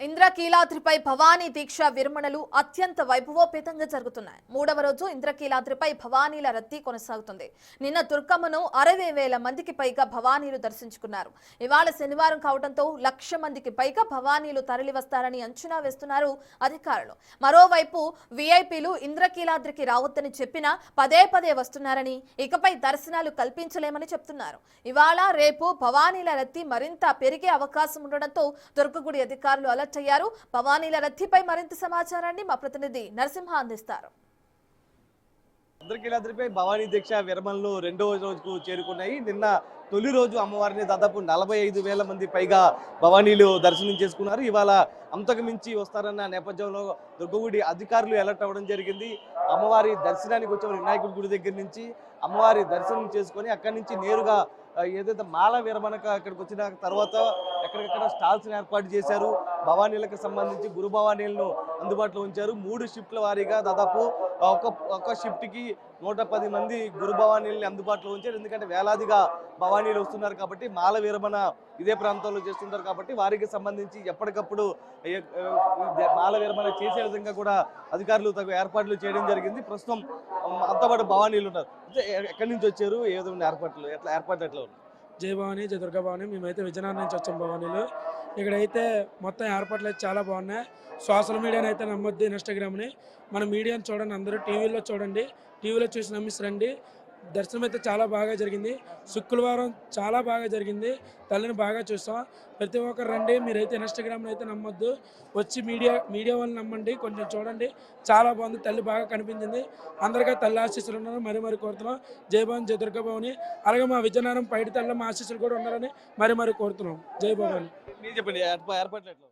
ఇంద్రకీలాద్రిపై భవానీ దీక్ష విరమణలు అత్యంత వైభవోపేతంగా జరుగుతున్నాయి. మూడవ రోజు ఇంద్రకీలాద్రిపై భవానీల రద్దీ కొనసాగుతుంది. నిన్న దుర్గమ్మను 60,000 మందికి పైగా భవానీలు దర్శించుకున్నారు. ఇవాళ శనివారం కావడంతో 1,00,000 మందికి పైగా భవానీలు తరలి వస్తారని అంచనా వేస్తున్నారు అధికారులు. మరోవైపు వీఐపీలు ఇంద్రకీలాద్రికి రావద్దని చెప్పినా పదే పదే వస్తున్నారని, ఇకపై దర్శనాలు కల్పించలేమని చెప్తున్నారు. ఇవాళ రేపు భవానీల రద్దీ మరింత పెరిగే అవకాశం ఉండడంతో దుర్గగుడి అధికారులు అలర్ట్ అయ్యారు. భవానీల రద్దీపై మరింత సమాచారాన్ని మా ప్రతినిధి నరసింహ అందిస్తారు. ఇంద్రకీలాద్రిపై భవానీ దీక్ష విరమణలు రెండవ రోజుకు చేరుకున్నాయి. నిన్న తొలి రోజు అమ్మవారిని దాదాపు 45,000 మంది పైగా భవానీలు దర్శనం చేసుకున్నారు. ఇవాళ అంతకు మించి వస్తారన్న నేపథ్యంలో దుర్గగుడి అధికారులు అలర్ట్ అవ్వడం జరిగింది. అమ్మవారి దర్శనానికి వచ్చే వినాయకుడి గుడి దగ్గర నుంచి అమ్మవారి దర్శనం చేసుకొని అక్కడి నుంచి నేరుగా ఏదైతే మాల విరమణకు అక్కడికి వచ్చిన తర్వాత ఎక్కడికక్కడ స్టాల్స్ ఏర్పాటు చేశారు. భవానీలకు సంబంధించి గురు భవానీలను అందుబాటులో ఉంచారు. 3 షిఫ్ట్ల వారీగా దాదాపు ఒక షిఫ్ట్కి 110 మంది గురు భవానీలని అందుబాటులో ఉంచారు. ఎందుకంటే వేలాదిగా భవానీలు వస్తున్నారు కాబట్టి, మాల విరమణ ఇదే ప్రాంతంలో చేస్తుంటారు కాబట్టి వారికి సంబంధించి ఎప్పటికప్పుడు మాల విరమణ చేసే విధంగా కూడా అధికారులు తగు ఏర్పాట్లు చేయడం జరిగింది. ప్రస్తుతం అంతా పాటు భవానీలు ఉన్నారు. ఎక్కడి నుంచి వచ్చారు, ఏ విధమైన ఏర్పాట్లు ఎట్లా ఉన్నాయి? జై భవానీ, జై దుర్గా భవానీ. మేమైతే విజయనగరం నుంచి వచ్చాం భవానీలు. ఇక్కడైతే మొత్తం ఏర్పాట్లు అయితే చాలా బాగున్నాయి. సోషల్ మీడియాని అయితే నమ్మొద్దు, ఇన్స్టాగ్రామ్ని. మన మీడియాని చూడండి, అందరూ టీవీలో చూడండి, టీవీలో చూసి నమ్మిసి రండి. దర్శనం అయితే చాలా బాగా జరిగింది. శుక్రవారం చాలా బాగా జరిగింది. తల్లిని బాగా చూస్తాం. ప్రతి ఒక్కరు రండి. మీరైతే ఇన్స్టాగ్రామ్ని అయితే నమ్మొద్దు, వచ్చి మీడియా వాళ్ళని నమ్మండి. కొంచెం చూడండి, చాలా బాగుంది. తల్లి బాగా కనిపించింది. అందరికీ తల్లి ఆశీస్సులు ఉన్నారని మరీ కోరుతున్నాం. జై భవాని, జై దుర్గా భవాని. అలాగే మా విజయనగరం పైడి తల్లి మా ఆశీస్సులు కూడా ఉన్నారని మరీ కోరుతున్నాం. జై భవాని. మీరు చెప్పండి, ఏర్పాట్లు ఎట్లా?